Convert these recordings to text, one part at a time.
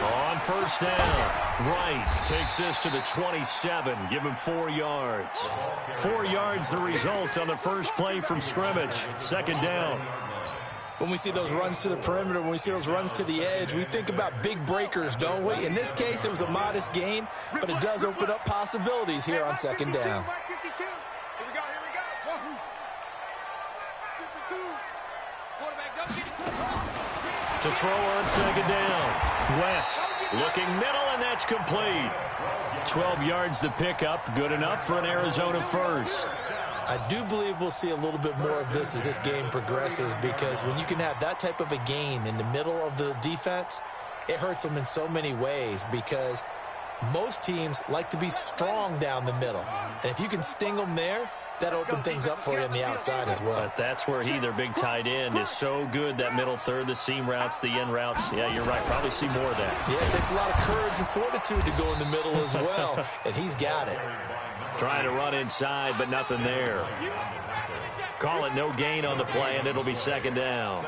On first down, Wright takes this to the 27. Give him 4 yards. 4 yards the result on the first play from scrimmage. Second down. When we see those runs to the perimeter, when we see those runs to the edge, we think about big breakers, don't we? In this case, it was a modest gain, but it does open up possibilities here on second down. To throw on second down. West looking middle, and that's complete. 12 yards the pickup. Good enough for an Arizona first. I do believe we'll see a little bit more of this as this game progresses, because when you can have that type of a gain in the middle of the defense, it hurts them in so many ways, because most teams like to be strong down the middle. And if you can sting them there, that opened things up for you on the outside as well. But that's where their big tight end, is so good, that middle third, the seam routes, the in routes. Yeah, you're right. Probably see more of that. Yeah, it takes a lot of courage and fortitude to go in the middle as well, and he's got it. Trying to run inside, but nothing there. Call it no gain on the play, and it'll be second down.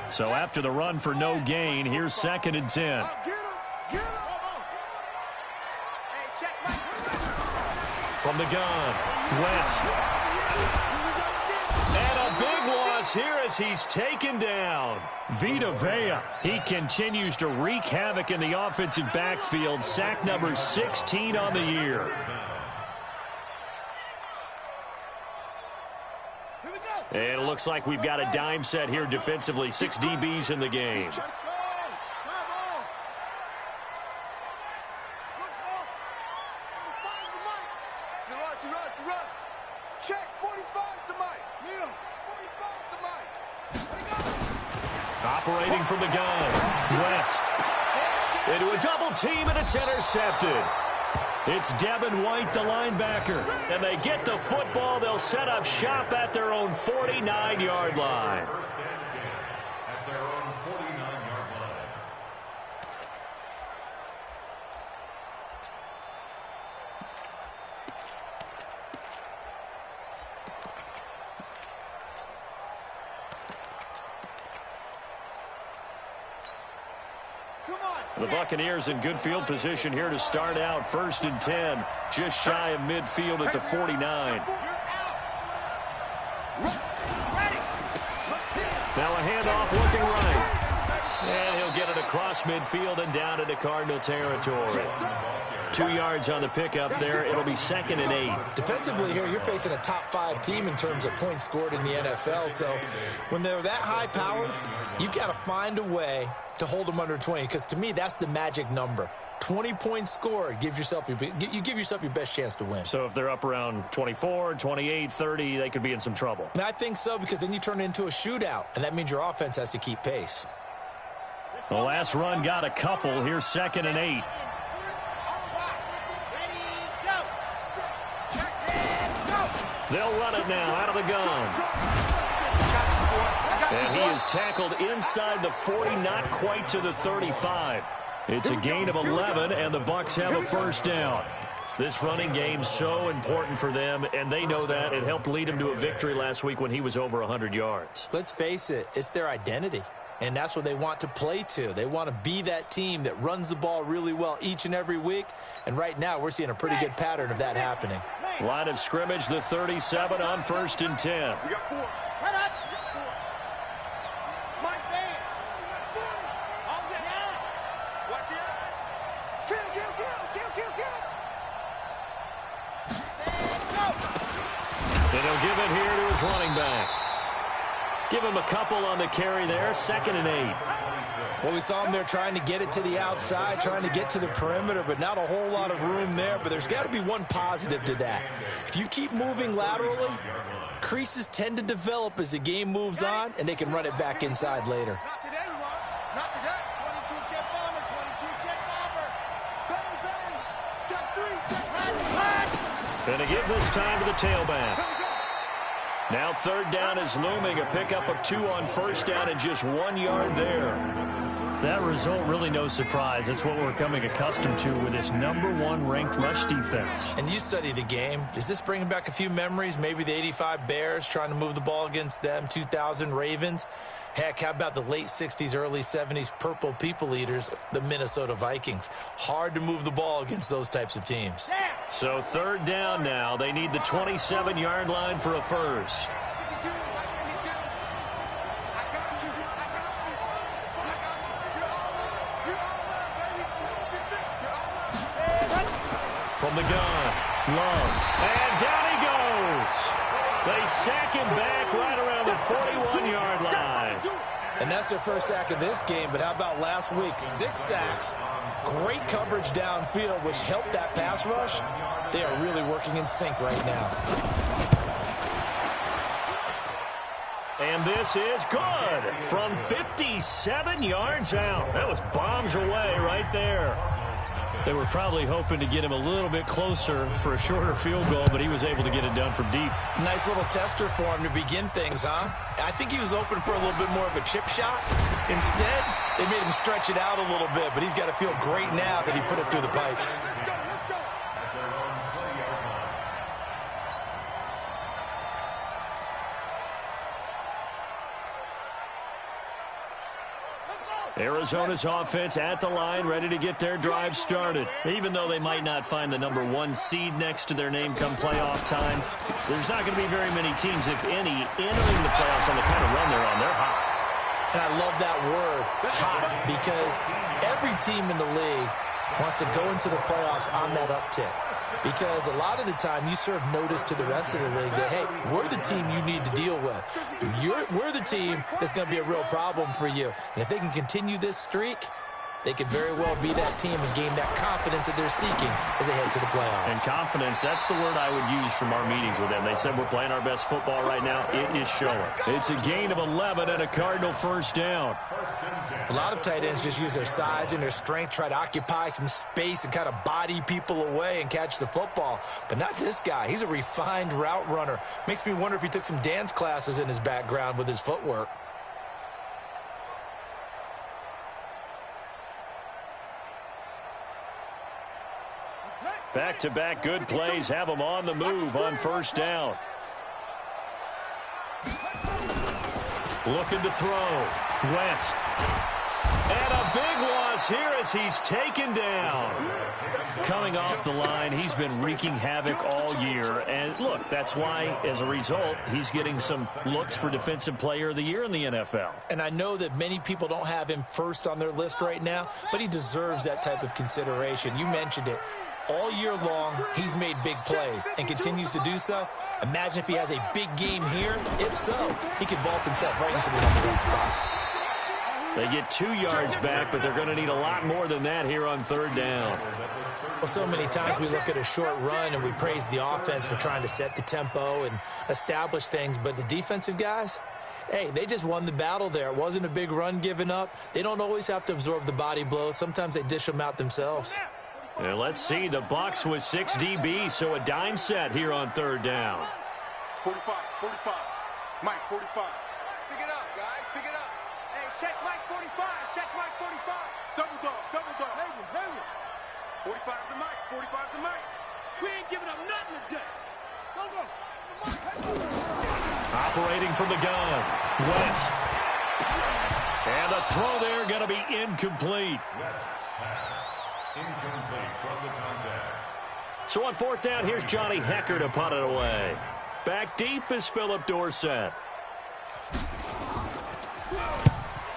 So after the run for no gain, here's second and 10. From the gun, West. And a big loss here as he's taken down. Vita Vea, he continues to wreak havoc in the offensive backfield. Sack number 16 on the year. And it looks like we've got a dime set here defensively. 6 DBs in the game. Operating from the gun, West. Into a double team, and it's intercepted. It's Devin White, the linebacker. And they get the football. They'll set up shop at their own 49-yard line. The Buccaneers in good field position here to start out. First and 10, just shy of midfield at the 49. Now a handoff looking right. And he'll get it across midfield and down into Cardinal territory. 2 yards on the pickup there. It'll be second and 8. Defensively here, you're facing a top 5 team in terms of points scored in the NFL. So when they're that high-powered, you've got to find a way to hold them under 20, because to me, that's the magic number. 20 points scored, you give yourself your best chance to win. So if they're up around 24, 28, 30, they could be in some trouble. And I think so, because then you turn it into a shootout, and that means your offense has to keep pace. The last run got a couple. Here's second and 8. They'll run it now out of the gun. And he is tackled inside the 40, not quite to the 35. It's a gain of 11, and the Bucs have a first down. This running game so important for them, and they know that. It helped lead them to a victory last week when he was over 100 yards. Let's face it, it's their identity, and that's what they want to play to. They want to be that team that runs the ball really well each and every week, and right now we're seeing a pretty good pattern of that happening. Line of scrimmage, the 37 on first and 10. And he'll give it here to his running back. Give him a couple on the carry there. Second and 8. Well, we saw him there trying to get it to the outside, trying to get to the perimeter, but not a whole lot of room there. But there's got to be one positive to that. If you keep moving laterally, creases tend to develop as the game moves on, and they can run it back inside later. Not today, not today. 22 check bomber, 22 check bomber. Bang, bang. Check 3, check And a give this time to the tailback. Now third down is looming. A pickup of 2 on first down and just 1 yard there. That result really no surprise. It's what we're coming accustomed to with this #1 ranked rush defense. And you study the game. Is this bringing back a few memories? Maybe the 85 Bears trying to move the ball against them, 2000 Ravens. Heck, how about the late 60s, early 70s Purple People Eaters, the Minnesota Vikings? Hard to move the ball against those types of teams. So 3rd down now. They need the 27-yard line for a first. From the gun, Love, and down he goes. They sack him back right around the 41-yard line. And that's their first sack of this game, but how about last week? 6 sacks, great coverage downfield, which helped that pass rush. They are really working in sync right now. And this is good from 57 yards out. That was bombs away right there. They were probably hoping to get him a little bit closer for a shorter field goal, but he was able to get it done from deep. Nice little tester for him to begin things, huh? I think he was open for a little bit more of a chip shot. Instead, they made him stretch it out a little bit, but he's got to feel great now that he put it through the pipes. Arizona's offense at the line, ready to get their drive started. Even though they might not find the #1 seed next to their name come playoff time, there's not going to be very many teams, if any, entering the playoffs on the kind of run they're on. They're hot. And I love that word, hot, because every team in the league wants to go into the playoffs on that uptick. Because a lot of the time you serve notice to the rest of the league that, hey, we're the team you need to deal with. We're the team that's going to be a real problem for you. And if they can continue this streak, they could very well be that team and gain that confidence that they're seeking as they head to the playoffs. And confidence, that's the word I would use from our meetings with them. They said we're playing our best football right now. It is showing. It's a gain of 11 and a Cardinal first down. A lot of tight ends just use their size and their strength, try to occupy some space and kind of body people away and catch the football. But not this guy. He's a refined route runner. Makes me wonder if he took some dance classes in his background with his footwork. Back-to-back good plays have them on the move on first down. Looking to throw. West. And a big loss here as he's taken down. Coming off the line, he's been wreaking havoc all year. And look, that's why, as a result, he's getting some looks for Defensive Player of the Year in the NFL. And I know that many people don't have him first on their list right now, but he deserves that type of consideration. You mentioned it. All year long, he's made big plays and continues to do so. Imagine if he has a big game here. If so, he could vault himself right into the #1 spot. They get 2 yards back, but they're going to need a lot more than that here on third down. Well, so many times we look at a short run and we praise the offense for trying to set the tempo and establish things, but the defensive guys, hey, they just won the battle there. It wasn't a big run given up. They don't always have to absorb the body blows. Sometimes they dish them out themselves. And let's see, the Bucs with 6 DBs, so a dime set here on third down. 45, 45. Mike, 45. Pick it up, guys. Pick it up. Hey, check Mike 45. Check Mike 45. Double dog, double dog. Hey, 45 to Mike, 45 to Mike. We ain't giving up nothing today. Go. Operating from the gun, West. And the throw there going to be incomplete. Incomplete from the contact. So on fourth down, here's Johnny Hecker to punt it away. Back deep is Philip Dorsett.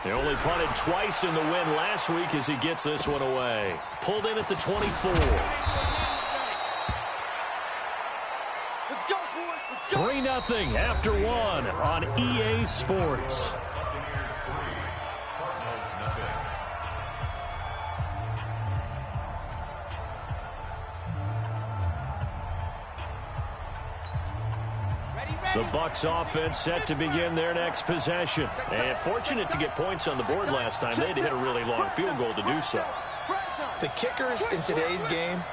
They only punted twice in the win last week as he gets this one away. Pulled in at the 24. Let's go, boys. Let's go. 3-0 after one on EA Sports. The Bucs offense set to begin their next possession. And fortunate to get points on the board last time. They had to hit a really long field goal to do so. The kickers in today's game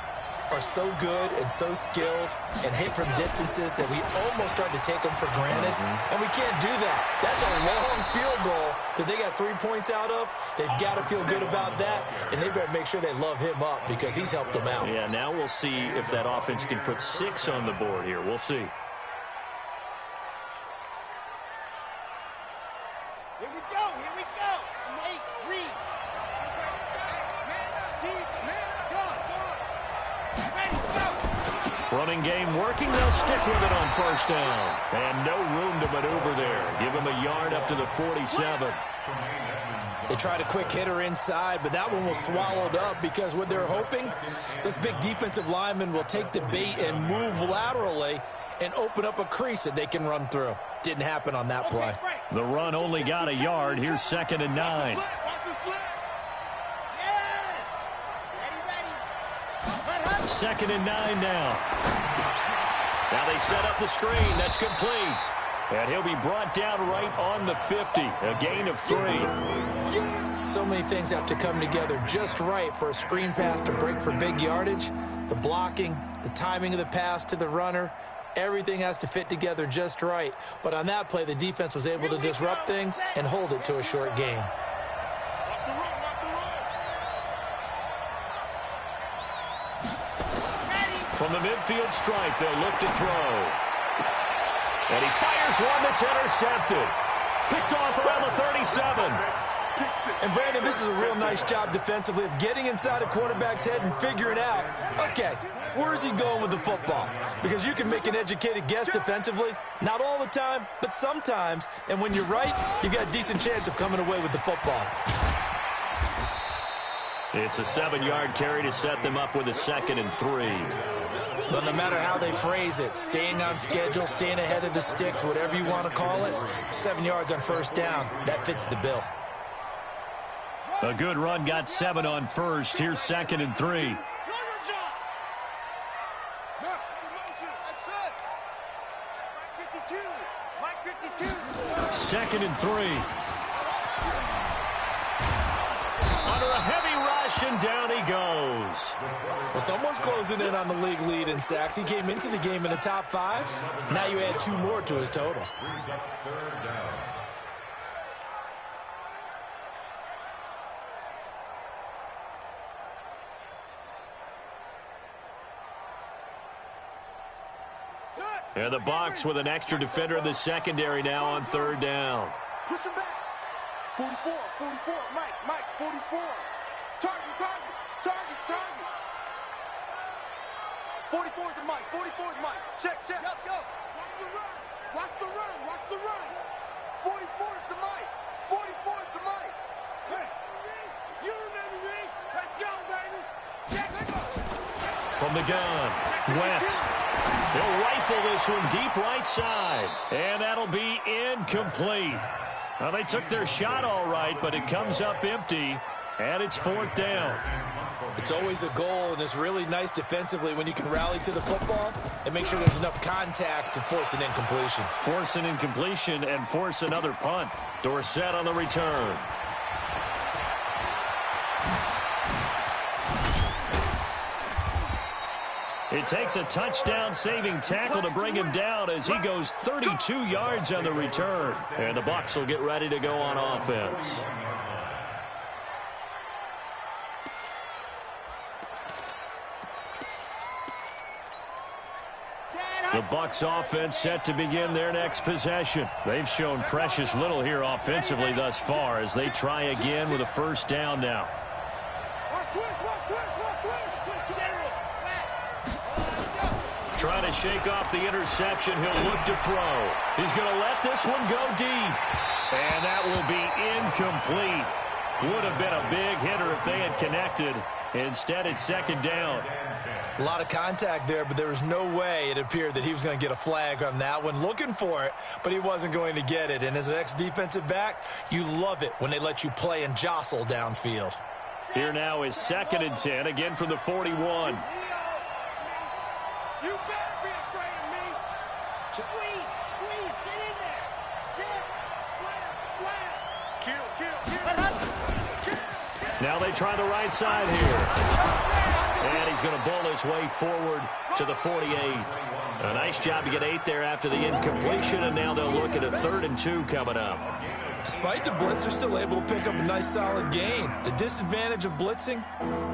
are so good and so skilled and hit from distances that we almost start to take them for granted, and we can't do that. That's a long field goal that they got 3 points out of. They've got to feel good about that, and they better make sure they love him up because he's helped them out. Yeah, now we'll see if that offense can put 6 on the board here. We'll see. Here we go, here we go. Nate, read. Man up, deep, man up. Go, ready, go. Running game working. They'll stick with it on first down. And no room to maneuver there. Give him a yard up to the 47. They tried a quick hitter inside, but that one was swallowed up because what they're hoping, this big defensive lineman will take the bait and move laterally and open up a crease that they can run through. Didn't happen on that play. The run only got a yard. Here's 2nd and 9. Watch the slip. Yes. Ready. 2nd and 9 now. Now they set up the screen. That's complete. And he'll be brought down right on the 50. A gain of 3. So many things have to come together just right for a screen pass to break for big yardage. The blocking, the timing of the pass to the runner, everything has to fit together just right. But on that play, the defense was able to disrupt things and hold it to a short gain. Watch the run, watch the run. Ready. From the midfield stripe, they'll look to throw. And he fires one that's intercepted. Picked off around the 37. And, Brandon, this is a real nice job defensively of getting inside a quarterback's head and figuring out, okay, where is he going with the football? Because you can make an educated guess defensively. Not all the time, but sometimes. And when you're right, you've got a decent chance of coming away with the football. It's a 7-yard carry to set them up with a 2nd and 3. But no matter how they phrase it, staying on schedule, staying ahead of the sticks, whatever you want to call it, 7 yards on first down, that fits the bill. A good run got 7 on first. Here's 2nd and 3. 2nd and 3. Under a heavy rush, and down he goes. Well, someone's closing in on the league lead in sacks. He came into the game in the top 5. Now you add 2 more to his total. Brings up 3rd down. And the Bucs with an extra defender in the secondary now on 3rd down. Push him back. 44, 44. Mike, 44. Target. 44 is the Mike. 44 is Mike. Check. Go. Watch the run. 44 is the Mike. 44 is the Mike. Hey. You remember me. Let's go, baby. Check. From the gun, West. He'll rifle this one deep right side. And that'll be incomplete. Well, they took their shot all right, but it comes up empty. And it's 4th down. It's always a goal, and it's really nice defensively when you can rally to the football and make sure there's enough contact to force an incompletion. Force an incompletion and force another punt. Dorsett on the return. It takes a touchdown-saving tackle to bring him down as he goes 32 yards on the return. And the Bucs will get ready to go on offense. The Bucs offense set to begin their next possession. They've shown precious little here offensively thus far as they try again with a first down now. Trying to shake off the interception. He'll look to throw. He's going to let this one go deep. And that will be incomplete. Would have been a big hitter if they had connected. Instead, it's 2nd down. A lot of contact there, but there was no way it appeared that he was going to get a flag on that one. Looking for it, but he wasn't going to get it. And as an ex-defensive back, you love it when they let you play and jostle downfield. Here now is 2nd and 10, again from the 41. You better be afraid of me. Squeeze, get in there. Zip, slam. Kill. Now they try the right side here. And he's going to bowl his way forward to the 48. A nice job to get 8 there after the incompletion, and now they'll look at a 3rd and 2 coming up. Despite the blitz, they're still able to pick up a nice solid gain. The disadvantage of blitzing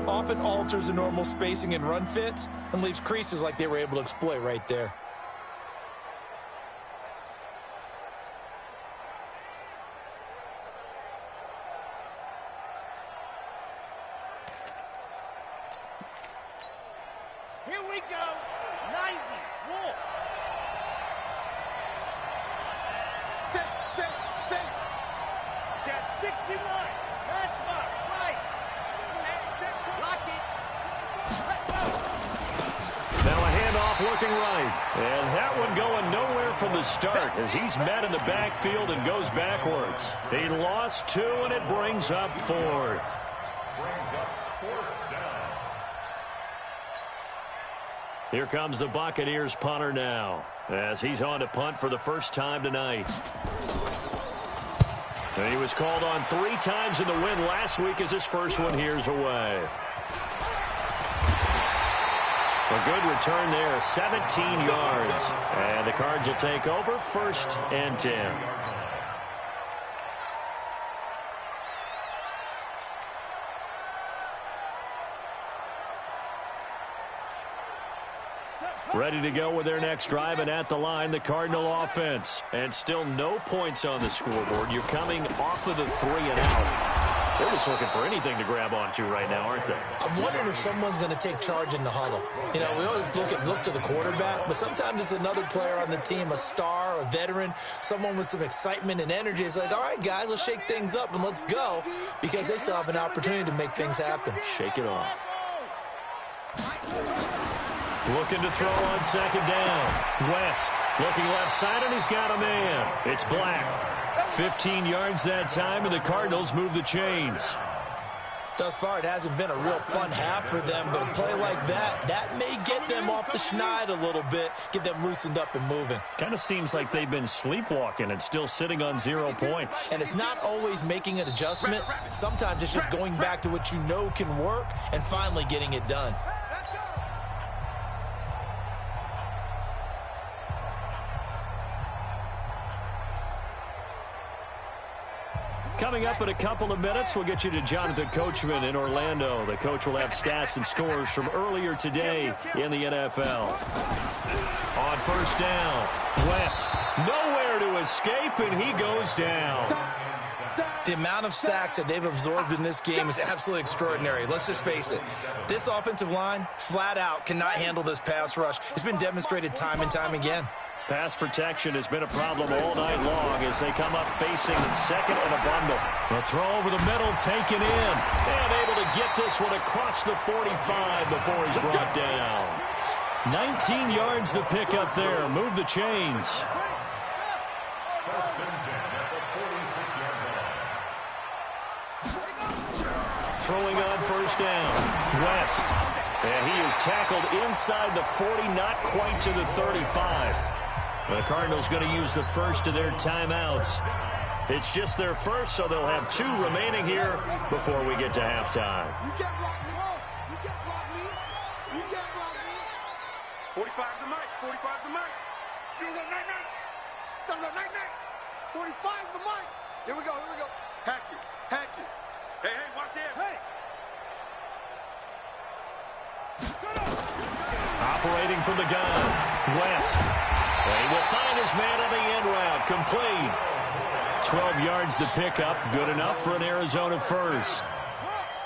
often alters the normal spacing and run fits and leaves creases like they were able to exploit right there. Here we go. 90. Wolf. Set. Jet 61. Matchbox. Right. Lock it. Let go. Now a handoff looking right. And that one going nowhere from the start as he's met in the backfield and goes backwards. He lost 2, and it brings up 4th. Here comes the Buccaneers punter now as he's on to punt for the first time tonight. And he was called on 3 times in the win last week as his first one here's away. A good return there, 17 yards. And the Cards will take over 1st and 10. Ready to go with their next drive, and at the line, the Cardinal offense. And still no points on the scoreboard. You're coming off of the 3 and out. They're just looking for anything to grab onto right now, aren't they? I'm wondering if someone's going to take charge in the huddle. You know, we always look to the quarterback, but sometimes it's another player on the team, a star, a veteran, someone with some excitement and energy. It's like, all right, guys, let's shake things up and let's go, because they still have an opportunity to make things happen. Shake it off. Looking to throw on 2nd down. West looking left side, and he's got a man. It's Black. 15 yards that time, and the Cardinals move the chains. Thus far, it hasn't been a real fun half for them, but a play like that may get them off the schneid a little bit, get them loosened up and moving. Kind of seems like they've been sleepwalking and still sitting on 0 points. And it's not always making an adjustment. Sometimes it's just going back to what you know can work and finally getting it done. Coming up in a couple of minutes, we'll get you to Jonathan Coachman in Orlando. The coach will have stats and scores from earlier today in the NFL. On 1st down, West nowhere to escape, and he goes down. The amount of sacks that they've absorbed in this game is absolutely extraordinary. Let's just face it. This offensive line, flat out, cannot handle this pass rush. It's been demonstrated time and time again. Pass protection has been a problem all night long as they come up facing 2nd and a bundle. A throw over the middle, taken in, and able to get this one across the 45 before he's brought down. 19 yards to pick up there. Move the chains. Throwing on 1st down. West. And he is tackled inside the 40, not quite to the 35. The Cardinals going to use the first of their timeouts. It's just their first, so they'll have 2 remaining here before we get to halftime. You can't block me off. You can't block me. You can't block me. 45's the mic. 45's the mic. You go night-night. 45's the mic. Here we go. Hatchet. Hey, watch him. Hey. Operating from the gun, West. And he will find his man on the end route, complete. 12 yards to pick up, good enough for an Arizona first.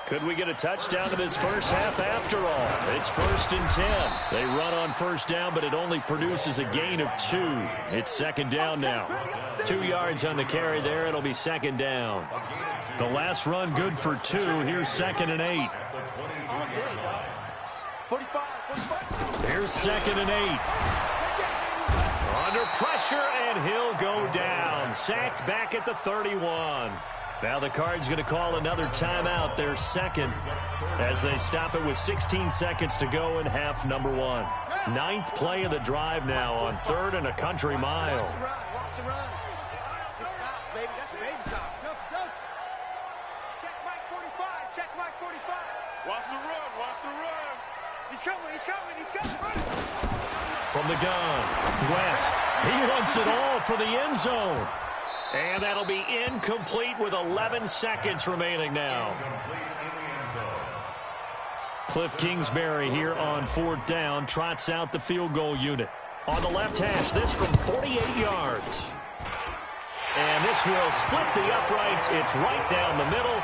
Could we get a touchdown in this first half after all? It's 1st and 10. They run on 1st down, but it only produces a gain of 2. It's 2nd down now. 2 yards on the carry there. It'll be 2nd down. The last run good for 2. Here's 2nd and 8. 45. Here's 2nd and 8. Under pressure, and he'll go down. Sacked back at the 31. Now the Cards going to call another timeout, their 2nd, as they stop it with 16 seconds to go in half number 1. 9th play of the drive now on 3rd and a country mile. Watch the run. It's south, baby. That's baby south. Check Mike 45. Check Mike 45. Watch the run. He's coming, he's coming, he's coming. From the gun, West. He wants it all for the end zone. And that'll be incomplete with 11 seconds remaining now. Cliff Kingsbury here on 4th down, trots out the field goal unit. On the left hash, this from 48 yards. And this will split the uprights. It's right down the middle.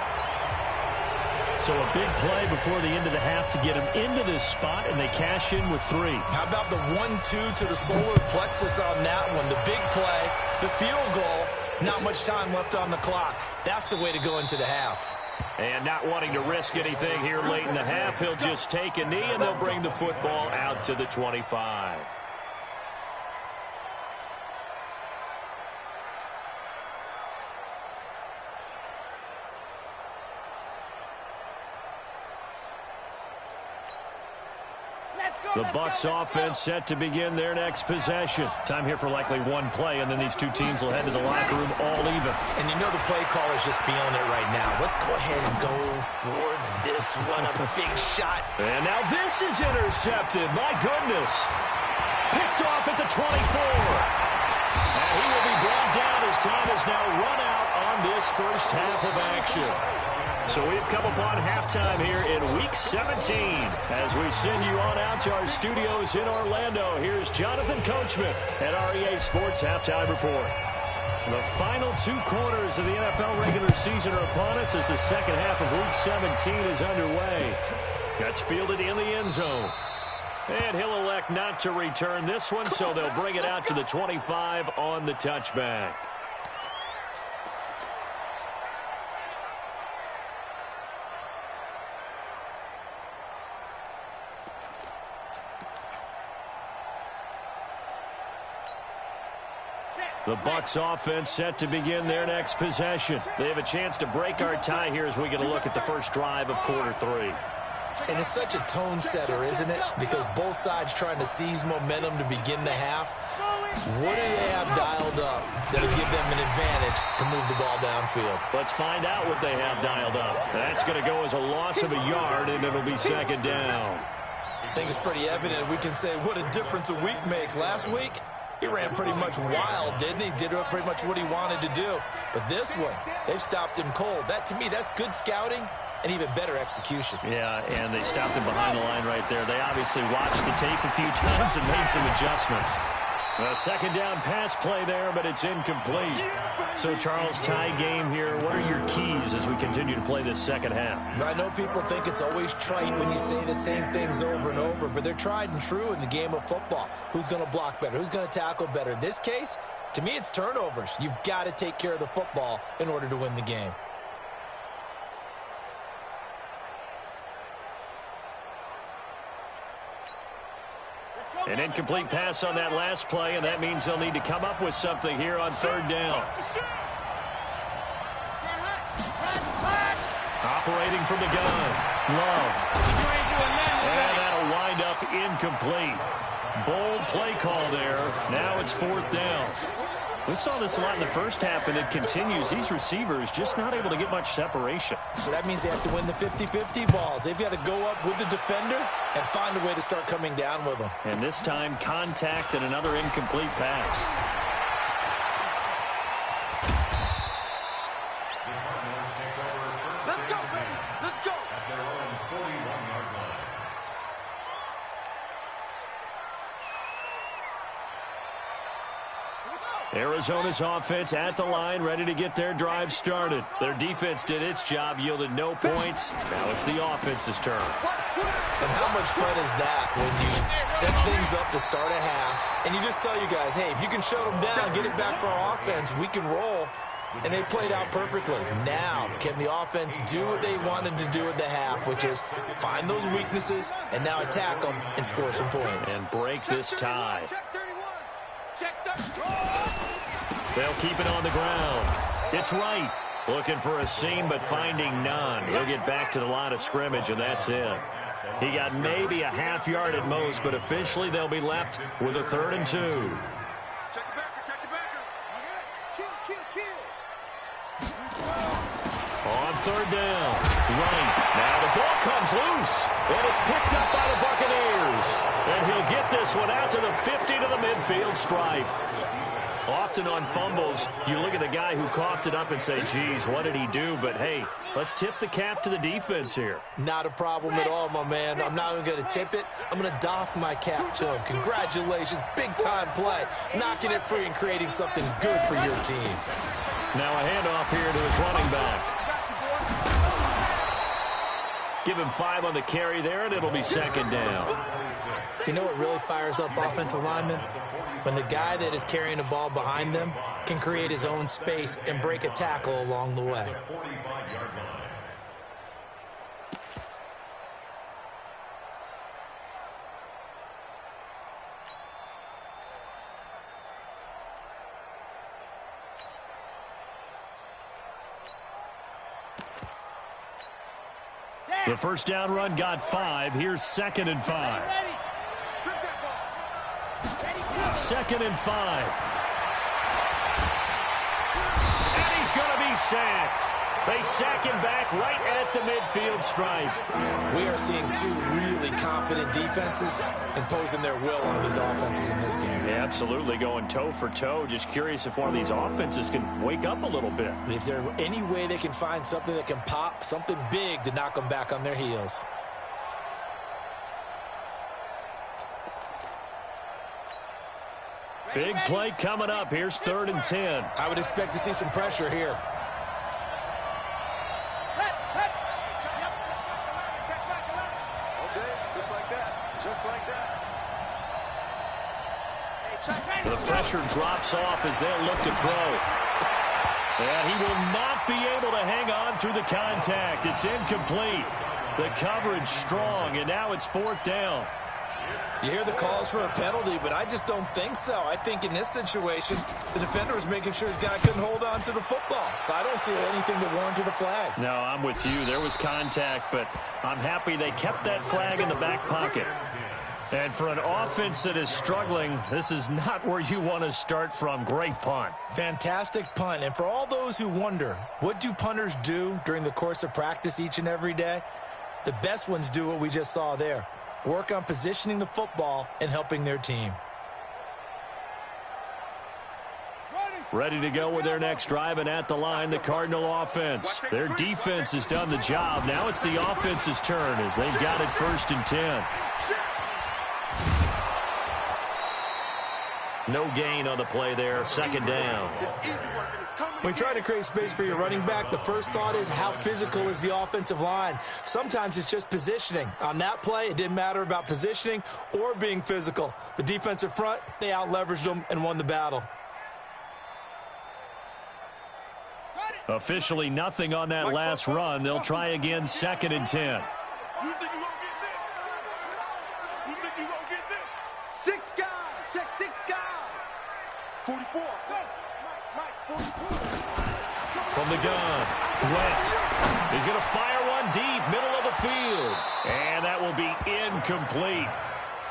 So a big play before the end of the half to get him into this spot, and they cash in with 3. How about the 1-2 to the solar plexus on that one? The big play, the field goal, not much time left on the clock. That's the way to go into the half. And not wanting to risk anything here late in the half, he'll just take a knee, and they'll bring the football out to the 25. The Bucs offense set to begin their next possession. Time here for likely one play, and then these two teams will head to the locker room all even. And you know the play caller's just feeling it right now. Let's go ahead and go for this one, a big shot. And now this is intercepted. My goodness. Picked off at the 24. And he will be brought down as time has now run out on this first half of action. So we've come upon halftime here in Week 17. As we send you on out to our studios in Orlando, here's Jonathan Coachman at REA Sports Halftime Report. The final 2 quarters of the NFL regular season are upon us as the second half of Week 17 is underway. That's fielded in the end zone. And he'll elect not to return this one, so they'll bring it out to the 25 on the touchback. The Bucs offense set to begin their next possession. They have a chance to break our tie here as we get a look at the first drive of quarter 3. And it's such a tone setter, isn't it? Because both sides trying to seize momentum to begin the half. What do they have dialed up that'll give them an advantage to move the ball downfield? Let's find out what they have dialed up. That's going to go as a loss of a yard, and it'll be second down. I think it's pretty evident. We can say what a difference a week makes. Last week, he ran pretty much wild, didn't he? Did pretty much what he wanted to do. But this one, they've stopped him cold. That, to me, that's good scouting and even better execution. Yeah, and they stopped him behind the line right there. They obviously watched the tape a few times and made some adjustments. A second down pass play there, but it's incomplete. So, Charles, tie game here. What are your keys as we continue to play this second half? I know people think it's always trite when you say the same things over and over, but they're tried and true in the game of football. Who's going to block better? Who's going to tackle better? In this case, to me, it's turnovers. You've got to take care of the football in order to win the game. An incomplete pass on that last play, and that means they'll need to come up with something here on third down. Operating from the gun. Love. And that'll wind up incomplete. Bold play call there. Now it's fourth down. We saw this a lot in the first half, and it continues. These receivers just not able to get much separation. So that means they have to win the 50-50 balls. They've got to go up with the defender and find a way to start coming down with them. And this time, contact and another incomplete pass. Let's go, baby. Let's go. At their own 41-yard line. Arizona's offense at the line, ready to get their drive started. Their defense did its job, yielded no points. Now it's the offense's turn. And how much fun is that when you set things up to start a half, and you just tell you guys, hey, if you can shut them down, get it back for our offense, we can roll. And they played out perfectly. Now, can the offense do what they wanted to do at the half, which is find those weaknesses and now attack them and score some points? And break this tie. Check 31. Check 31. They'll keep it on the ground. It's right. Looking for a seam, but finding none. He'll get back to the line of scrimmage, and that's it. He got maybe a half yard at most, but officially they'll be left with a 3rd and 2. Check the backer. Check the backer. Kill. On third down. Running. Now the ball comes loose, and it's picked up by the Buccaneers. And he'll get this one out to the 50 to the midfield stripe. Often on fumbles, you look at the guy who coughed it up and say, geez, what did he do? But, hey, let's tip the cap to the defense here. Not a problem at all, my man. I'm not even going to tip it. I'm going to doff my cap to him. Congratulations. Big-time play. Knocking it free and creating something good for your team. Now a handoff here to his running back. Give him 5 on the carry there, and it'll be second down. You know what really fires up offensive linemen? When the guy that is carrying the ball behind them can create his own space and break a tackle along the way. The first down run got 5. Here's 2nd and 5. Second and 5. And he's going to be sacked. They sack him back right at the midfield stripe. We are seeing two really confident defenses imposing their will on these offenses in this game. Yeah, absolutely, going toe for toe. Just curious if one of these offenses can wake up a little bit. If there's any way they can find something that can pop, something big to knock them back on their heels. Big play coming up. Here's 3rd and 10. I would expect to see some pressure here. Just like that. Just like that. The pressure drops off as they'll look to throw. And he will not be able to hang on through the contact. It's incomplete. The coverage strong, and now it's 4th down. You hear the calls for a penalty, but I just don't think so. I think in this situation, the defender was making sure his guy couldn't hold on to the football. So I don't see anything to warrant to the flag. No, I'm with you. There was contact, but I'm happy they kept that flag in the back pocket. And for an offense that is struggling, this is not where you want to start from. Great punt. Fantastic punt. And for all those who wonder, what do punters do during the course of practice each and every day? The best ones do what we just saw there. Work on positioning the football and helping their team. Ready to go with their next drive, and at the line, the Cardinal offense. Their defense has done the job. Now it's the offense's turn as they've got it 1st and 10. No gain on the play there. 2nd down. When you're trying to create space for your running back, the first thought is how physical is the offensive line. Sometimes it's just positioning. On that play, it didn't matter about positioning or being physical. The defensive front, they out-leveraged them and won the battle. Officially nothing on that last run. They'll try again 2nd and 10. You think you gonna get this? You think you gonna get this? 6 guys. Check 6 guys. 44. Go. Mike, 44. From the gun, West. He's going to fire one deep, middle of the field. And that will be incomplete.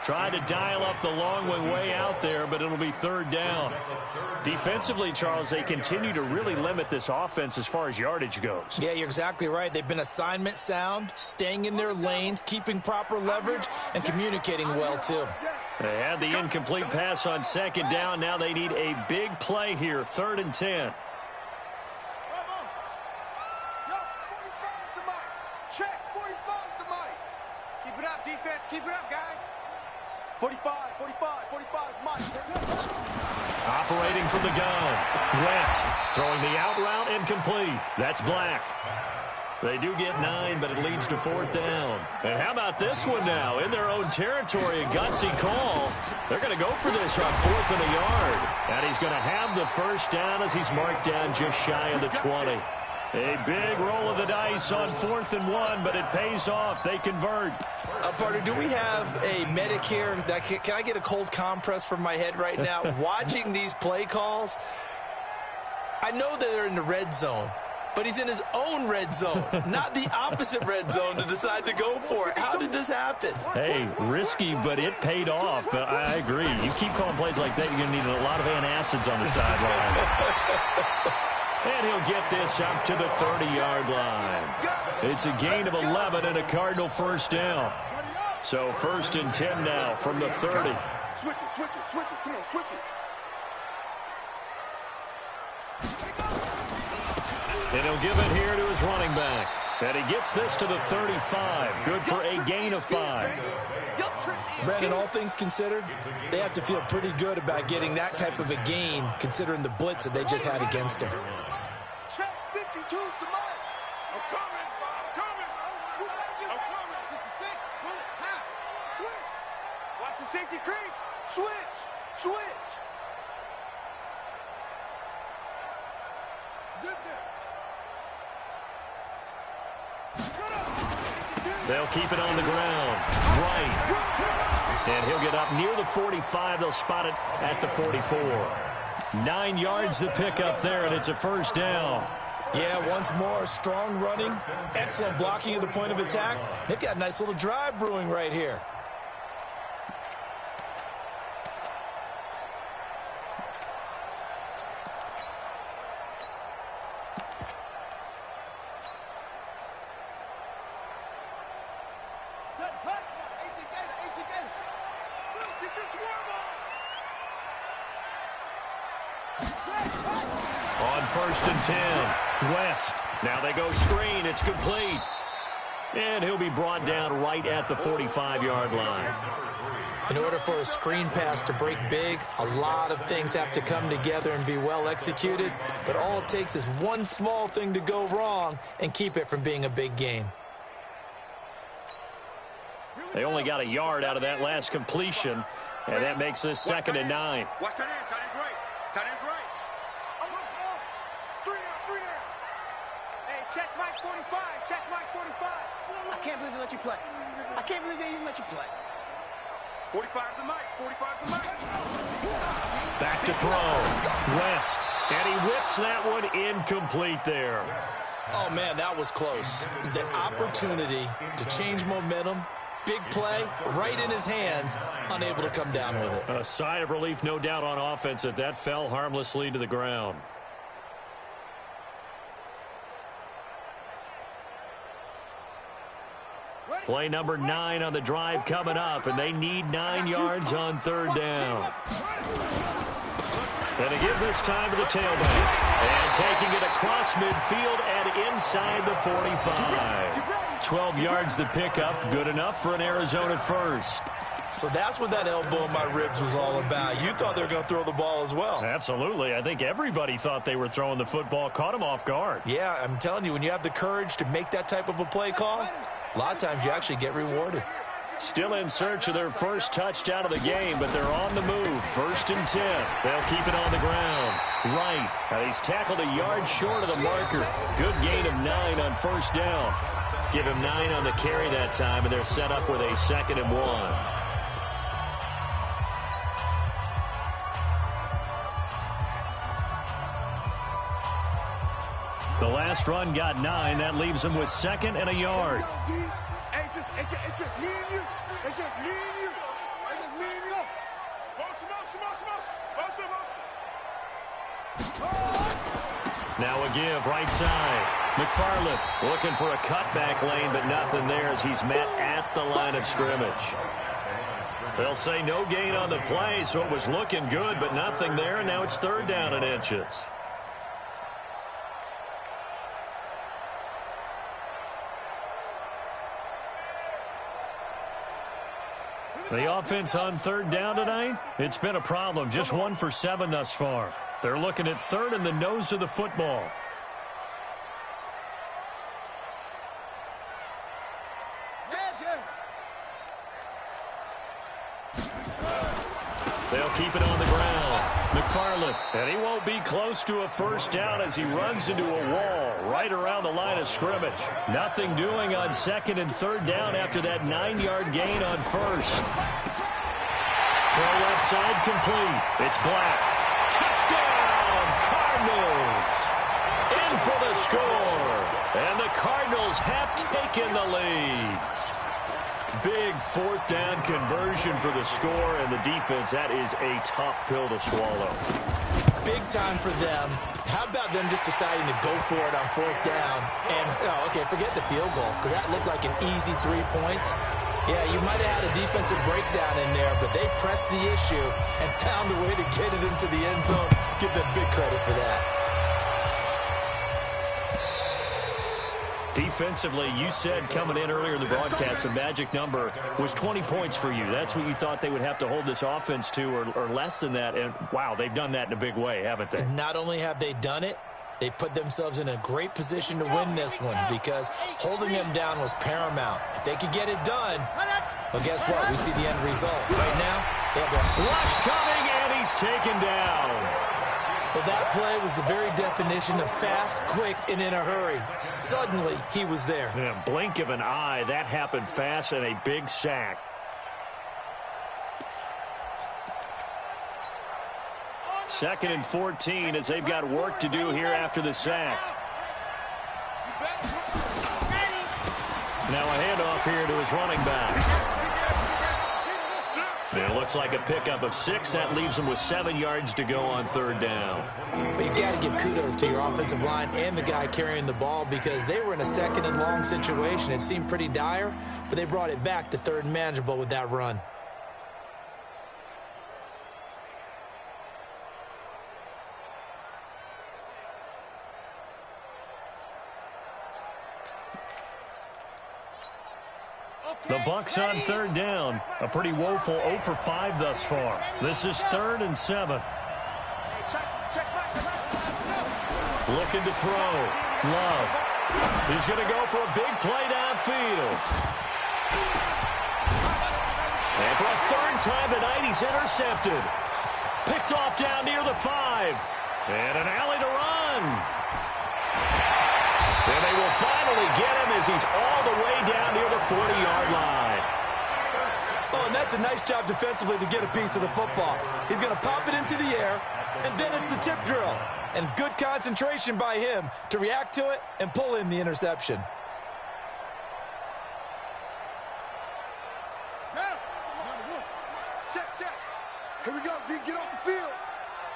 Tried to dial up the long one way out there, but it'll be 3rd down. Defensively, Charles, they continue to really limit this offense as far as yardage goes. Yeah, you're exactly right. They've been assignment sound, staying in their lanes, keeping proper leverage, and communicating well, too. They had the incomplete pass on 2nd down. Now they need a big play here, 3rd and 10. Check, 45 to Mike. Keep it up, defense. Keep it up, guys. 45, Mike. Operating from the gun. West throwing the out route incomplete. That's Black. They do get 9, but it leads to 4th down. And how about this one now? In their own territory, a gutsy call. They're going to go for this on 4th and a yard. And he's going to have the first down as he's marked down just shy of the 20. A big roll of the dice on 4th and 1, but it pays off. They convert. Partner, do we have a medic here? Can I get a cold compress from my head right now? Watching these play calls, I know that they're in the red zone, but he's in his own red zone, not the opposite red zone to decide to go for it. How did this happen? Hey, risky, but it paid off. I agree. You keep calling plays like that, you're going to need a lot of antacids on the sideline. And he'll get this up to the 30-yard line. It's a gain of 11 and a Cardinal first down. So 1st and 10 now from the 30. Switch it, switch it, switch it. Come on, switch it. And he'll give it here to his running back. And he gets this to the 35. Good for a gain of 5. Brandon, all things considered, they have to feel pretty good about getting that type of a gain, considering the blitz that they just had against them. Check 52's the mic. I'm coming. I'm coming. I'm coming. 66. Pull it. Half. Switch. Watch the safety creep. Switch. Switch. Zip there. They'll keep it on the ground. Right. And he'll get up near the 45. They'll spot it at the 44. 9 yards to pick up there, and it's a first down. Yeah, once more, strong running, excellent blocking at the point of attack. They've got a nice little drive brewing right here. On 1st and 10, West. Now they go screen. It's complete. And he'll be brought down right at the 45-yard line. In order for a screen pass to break big, a lot of things have to come together and be well executed. But all it takes is one small thing to go wrong and keep it from being a big game. They only got a yard out of that last completion, and that makes this 2nd and 9. Watch tight end. Tight end's right. Tight end's right. Check Mike 45. Check Mike 45. I can't believe they let you play. I can't believe they even let you play. 45's the mic. 45's the mic. Back to throw. West. And he whips that one incomplete there. Oh, man, that was close. The opportunity to change momentum, big play, right in his hands, unable to come down with it. A sigh of relief, no doubt, on offense that that fell harmlessly to the ground. Play number 9 on the drive coming up, and they need 9 yards on 3rd down. And to give this time to the tailback. And taking it across midfield and inside the 45. 12 yards to pick up, good enough for an Arizona first. So that's what that elbow in my ribs was all about. You thought they were going to throw the ball as well. Absolutely. I think everybody thought they were throwing the football, caught him off guard. Yeah, I'm telling you, when you have the courage to make that type of a play call, a lot of times you actually get rewarded. Still in search of their first touchdown of the game, but they're on the move. 1st and 10. They'll keep it on the ground. Right. Now he's tackled a yard short of the marker. Good gain of 9 on 1st down. Give him 9 on the carry that time, and they're set up with a 2nd and 1. The last run got 9. That leaves him with 2nd and a yard. It's just me and you. It's just me and you. It's just me and you. Now a give, right side. McFarland looking for a cutback lane, but nothing there as he's met at the line of scrimmage. They'll say no gain on the play, so it was looking good, but nothing there, and now it's 3rd down and inches. The offense on 3rd down tonight, it's been a problem. Just 1 for 7 thus far. They're looking at 3rd in the nose of the football. They'll keep it on the ground. McFarland, and he won't be close to a 1st down as he runs into a wall right around the line of scrimmage. Nothing doing on 2nd and 3rd down after that 9-yard gain on 1st. Throw left side complete. It's Black. Touchdown, Cardinals. In for the score. And the Cardinals have taken the lead. Big 4th down conversion for the score, and the defense, that is a tough pill to swallow. Big time for them. How about them just deciding to go for it on 4th down? And, okay, forget the field goal, because that looked like an easy 3 points. Yeah, you might have had a defensive breakdown in there, but they pressed the issue and found a way to get it into the end zone. Give them big credit for that. Defensively, you said coming in earlier in the broadcast, the magic number was 20 points for you. That's what you thought they would have to hold this offense to, or less than that. And, wow, they've done that in a big way, haven't they? Not only have they done it, they put themselves in a great position to win this one because holding them down was paramount. If they could get it done, well, guess what? We see the end result. Right now, they have the rush coming, and he's taken down. Well, that play was the very definition of fast, quick, and in a hurry. Suddenly, he was there. In a blink of an eye, that happened fast and a big sack. Second and 14 as they've got work to do here after the sack. Now a handoff here to his running back. It looks like a pickup of 6. That leaves them with 7 yards to go on 3rd down. But you got to give kudos to your offensive line and the guy carrying the ball because they were in a 2nd and long situation. It seemed pretty dire, but they brought it back to 3rd and manageable with that run. The Bucs on 3rd down. A pretty woeful 0 for 5 thus far. This is 3rd and 7. Looking to throw. Love. He's going to go for a big play downfield. And for a 3rd time tonight, he's intercepted. Picked off down near the 5. And an alley to run. And they will finally get him as he's all the way down near the 40-yard line. Oh, and that's a nice job defensively to get a piece of the football. He's going to pop it into the air, and then it's the tip drill. And good concentration by him to react to it and pull in the interception. Check. Here we go, D. Get off the field.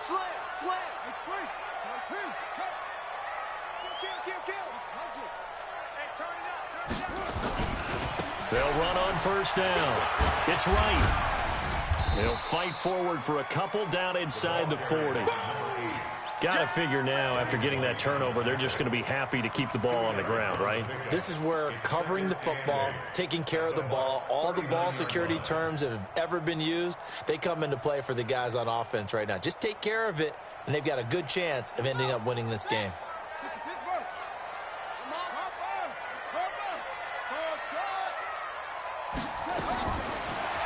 Slam. It's free. Kill. Hey, turn it up. They'll run on 1st down. It's right. They'll fight forward for a couple down inside the 40. Got to figure now, after getting that turnover, they're just going to be happy to keep the ball on the ground, right? This is where covering the football, taking care of the ball, all the ball security terms that have ever been used, they come into play for the guys on offense right now. Just take care of it, and they've got a good chance of ending up winning this game.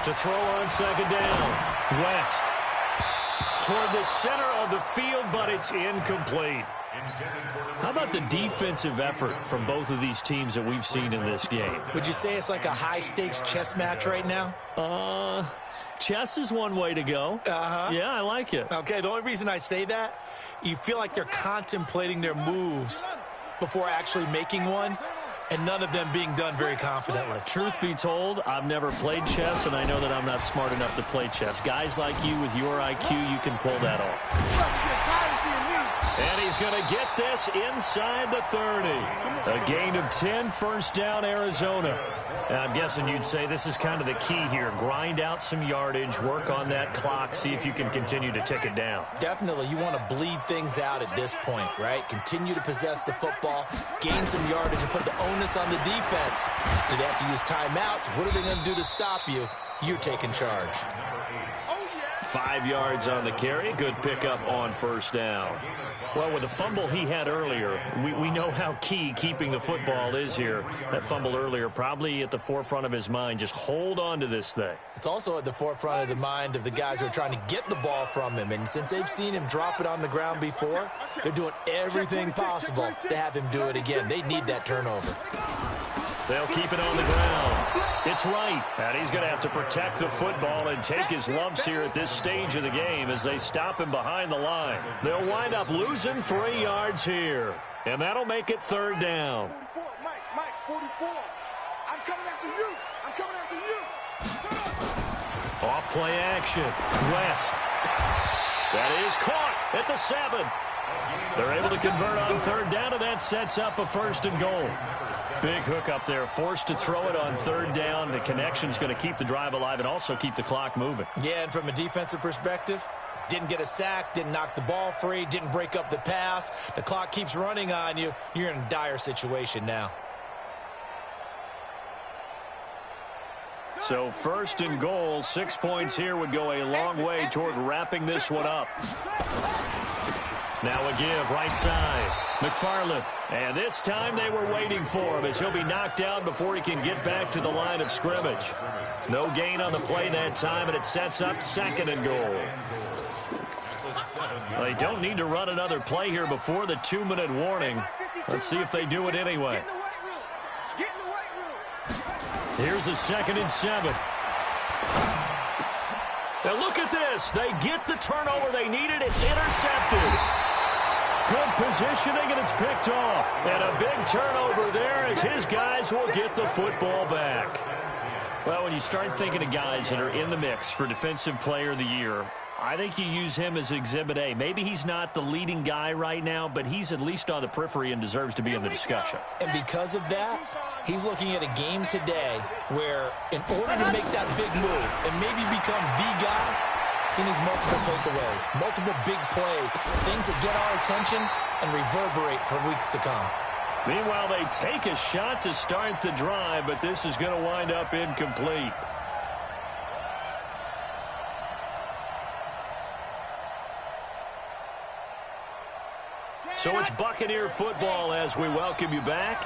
To throw on 2nd down. West. Toward the center of the field, but it's incomplete. How about the defensive effort from both of these teams that we've seen in this game? Would you say it's like a high-stakes chess match right now? Chess is one way to go. Yeah, I like it. Okay, the only reason I say that, you feel like they're contemplating their moves before actually making one, and none of them being done very confidently. Truth be told, I've never played chess, and I know that I'm not smart enough to play chess. Guys like you with your IQ, you can pull that off. And he's going to get this inside the 30. A gain of 10, 1st down, Arizona. And I'm guessing you'd say this is kind of the key here. Grind out some yardage, work on that clock, see if you can continue to tick it down. Definitely. You want to bleed things out at this point, right? Continue to possess the football, gain some yardage, and put the onus on the defense. Do they have to use timeouts? What are they going to do to stop you? You're taking charge. 5 yards on the carry. Good pickup on 1st down. Well, with the fumble he had earlier, we know how key keeping the football is here. That fumble earlier probably at the forefront of his mind. Just hold on to this thing. It's also at the forefront of the mind of the guys who are trying to get the ball from him. And since they've seen him drop it on the ground before, they're doing everything possible to have him do it again. They need that turnover. They'll keep it on the ground. It's right. And he's going to have to protect the football and take his lumps here at this stage of the game as they stop him behind the line. They'll wind up losing 3 yards here. And that'll make it 3rd down. 44, Mike, 44. I'm coming after you. Off play action. West. That is caught at the 7. They're able to convert on third down, and that sets up a 1st and goal. Big hook up there, forced to throw it on third down. The connection's going to keep the drive alive and also keep the clock moving. Yeah, and from a defensive perspective, didn't get a sack, didn't knock the ball free, didn't break up the pass. The clock keeps running on you. You're in a dire situation now. So 1st and goal, 6 points here would go a long way toward wrapping this one up. Now a give, right side. McFarland. And this time they were waiting for him as he'll be knocked down before he can get back to the line of scrimmage. No gain on the play that time, and it sets up 2nd and goal. Well, they don't need to run another play here before the 2-minute warning. Let's see if they do it anyway. Here's a 2nd and 7. Now look at this. They get the turnover they needed. It's intercepted. Good positioning, and it's picked off. And a big turnover there as his guys will get the football back. Well, when you start thinking of guys that are in the mix for Defensive Player of the Year, I think you use him as Exhibit A. Maybe he's not the leading guy right now, but he's at least on the periphery and deserves to be in the discussion. And because of that, he's looking at a game today where in order to make that big move and maybe become the guy, he needs multiple takeaways, multiple big plays, things that get our attention and reverberate for weeks to come. Meanwhile, they take a shot to start the drive, but this is going to wind up incomplete. So it's Buccaneer football as we welcome you back.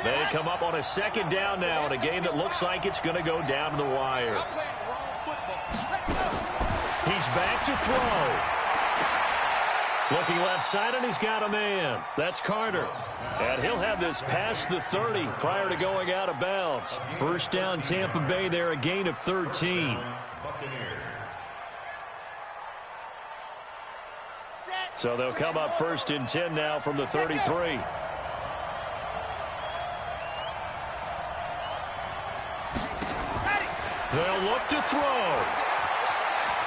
They come up on a 2nd down now in a game that looks like it's going to go down to the wire. He's back to throw. Looking left side, and he's got a man. That's Carter. And he'll have this past the 30 prior to going out of bounds. 1st down, Tampa Bay there, a gain of 13. So they'll come up 1st and 10 now from the 33. They'll look to throw.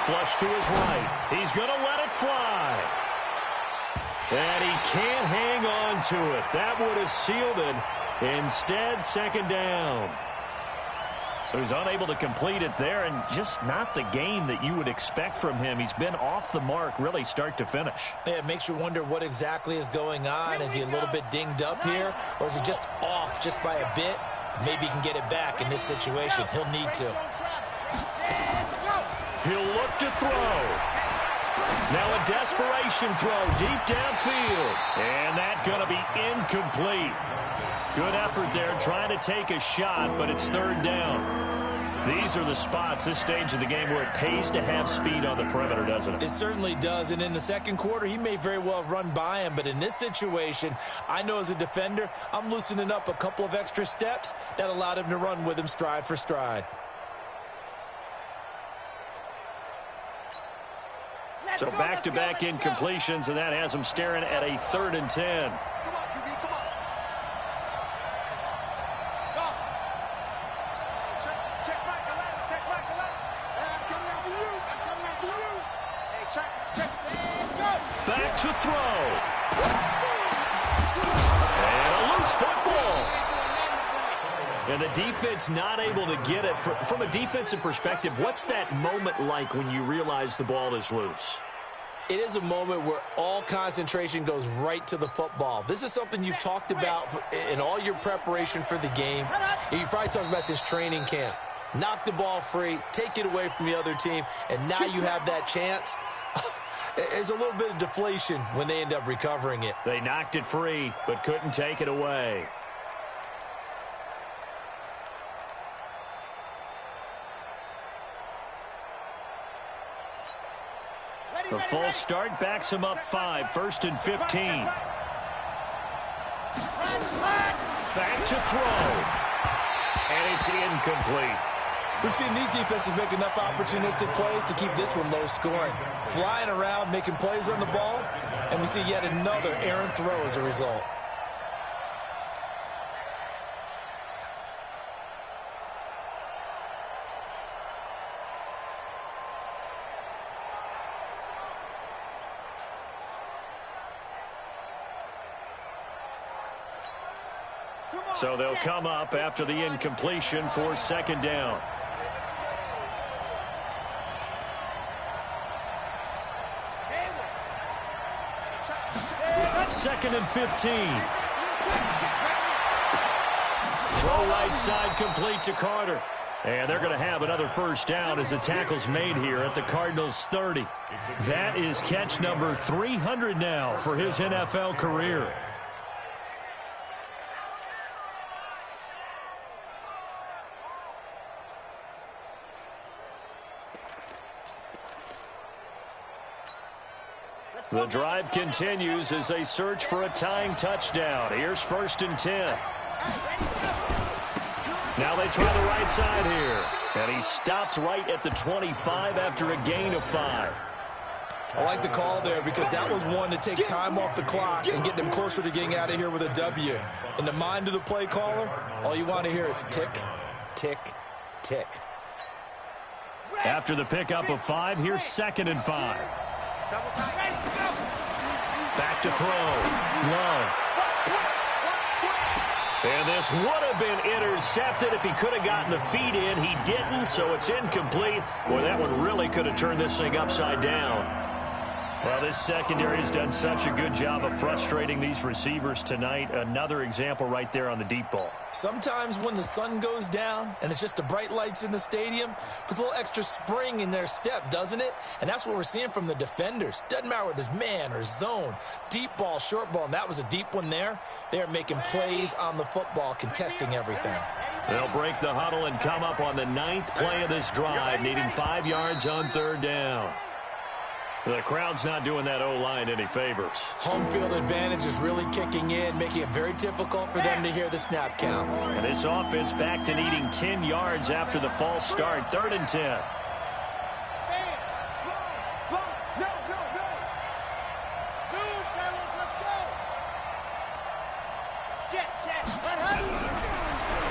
Flush to his right. He's going to let it fly. And he can't hang on to it. That would have sealed it. Instead, 2nd down. So he's unable to complete it there, and just not the game that you would expect from him. He's been off the mark, really, start to finish. Yeah, it makes you wonder what exactly is going on. Is he a little bit dinged up here, or is he just off just by a bit? Maybe he can get it back in this situation. He'll need to. He'll look to throw. Now a desperation throw deep downfield. And that's going to be incomplete. Good effort there trying to take a shot, but it's 3rd down. These are the spots, this stage of the game, where it pays to have speed on the perimeter, doesn't it? It certainly does, and in the 2nd quarter, he may very well have run by him, but in this situation, I know as a defender, I'm loosening up a couple of extra steps that allowed him to run with him stride for stride. So back-to-back incompletions, and that has him staring at a 3rd and 10. Come on, QB, come on. Go. Check right, the left, check right, the left. Hey, I'm coming after you. I'm coming after you. Hey, check. Go. Back to throw. And a loose football. And the defense not able to get it. From a defensive perspective, what's that moment like when you realize the ball is loose? It is a moment where all concentration goes right to the football. This is something you've talked about in all your preparation for the game. You probably talked about since training camp. Knock the ball free, take it away from the other team, and now you have that chance. There's a little bit of deflation when they end up recovering it. They knocked it free, but couldn't take it away. The full start backs him up 5, 1st and 15. Back to throw. And it's incomplete. We've seen these defenses make enough opportunistic plays to keep this one low scoring. Flying around, making plays on the ball, and we see yet another errant throw as a result. So they'll come up after the incompletion for second down. Second and 15. Throw right side complete to Carter. And they're going to have another first down as the tackle's made here at the Cardinals' 30. That is catch number 300 now for his NFL career. The drive continues as they search for a tying touchdown. Here's first and 10. Now they try the right side here. And he stopped right at the 25 after a gain of 5. I like the call there because that was one to take time off the clock and get them closer to getting out of here with a W. In the mind of the play caller, all you want to hear is tick, tick, tick. After the pickup of 5, here's second and 5. Back to throw. Love. And this would have been intercepted if he could have gotten the feet in. He didn't, so it's incomplete. Boy, that one really could have turned this thing upside down. Well, this secondary has done such a good job of frustrating these receivers tonight. Another example right there on the deep ball. Sometimes when the sun goes down and it's just the bright lights in the stadium, puts a little extra spring in their step, doesn't it? And that's what we're seeing from the defenders. Doesn't matter whether it's man or zone, deep ball, short ball, and that was a deep one there. They're making plays on the football, contesting everything. They'll break the huddle and come up on the 9th play of this drive, needing 5 yards on third down. The crowd's not doing that O-line any favors. Home field advantage is really kicking in, making it very difficult for them to hear the snap count. And this offense back to needing 10 yards after the false start. 3rd and 10.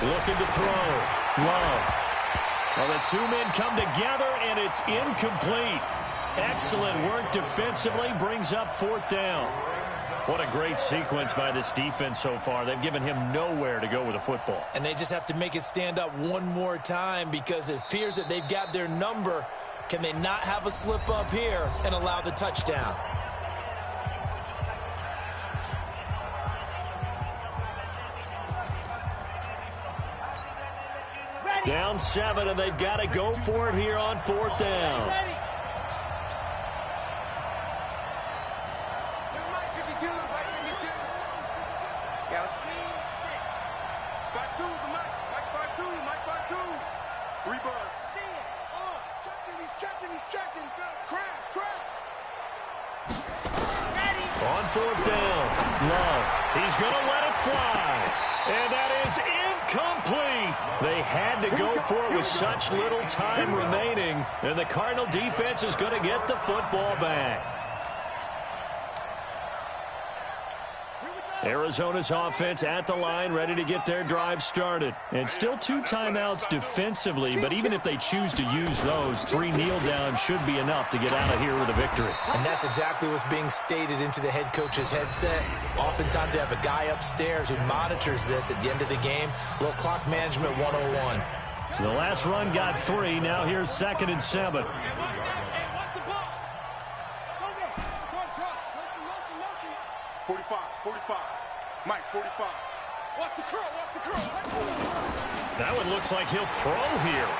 Looking to throw. Love. Well, the two men come together, and it's incomplete. Excellent work defensively, brings up 4th down. What a great sequence by this defense so far. They've given him nowhere to go with the football. And they just have to make it stand up one more time because it appears that they've got their number. Can they not have a slip up here and allow the touchdown? Down 7, and they've got to go for it here on 4th down. On 4th down, Love. He's going to let it fly. And that is incomplete. They had to go for it with such little time remaining. And the Cardinal defense is going to get the football back. Arizona's offense at the line, ready to get their drive started. And still 2 timeouts defensively, but even if they choose to use those, 3 kneel downs should be enough to get out of here with a victory. And that's exactly what's being stated into the head coach's headset. Oftentimes they have a guy upstairs who monitors this at the end of the game. A little clock management 101. The last run got 3. Now here's 2nd and 7. Mike, 45. Watch the curl, watch the curl. That one looks like he'll throw here.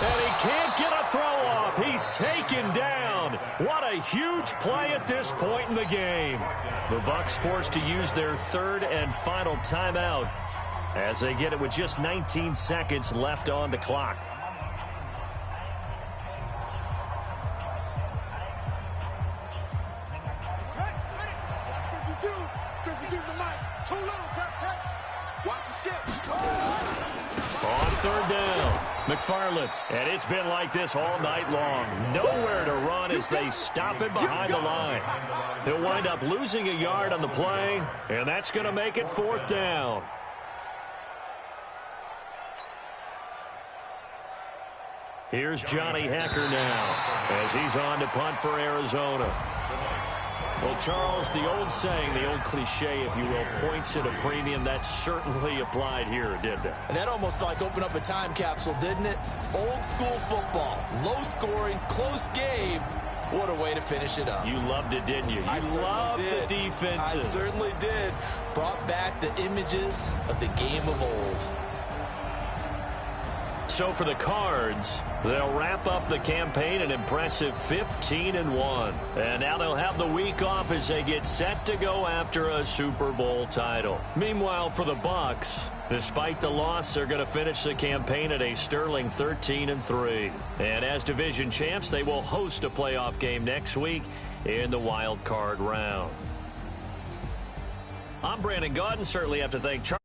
And he can't get a throw off. He's taken down. What a huge play at this point in the game. The Bucs forced to use their 3rd and final timeout as they get it with just 19 seconds left on the clock. On 3rd down, McFarland. And it's been like this all night long. Nowhere to run as they stop it behind the line. He'll wind up losing a yard on the play, and that's going to make it 4th down. Here's Johnny Hecker now as he's on to punt for Arizona. Well, Charles, the old saying, the old cliche, if you will, points at a premium. That certainly applied here, didn't it? And that almost like opened up a time capsule, didn't it? Old school football, low scoring, close game. What a way to finish it up. You loved it, didn't you? You loved the defenses. I certainly did. Brought back the images of the game of old. So for the Cards, they'll wrap up the campaign an impressive 15-1. And now they'll have the week off as they get set to go after a Super Bowl title. Meanwhile, for the Bucs, despite the loss, they're going to finish the campaign at a sterling 13-3. And as division champs, they will host a playoff game next week in the wild card round. I'm Brandon Gaudin. Certainly have to thank Charles.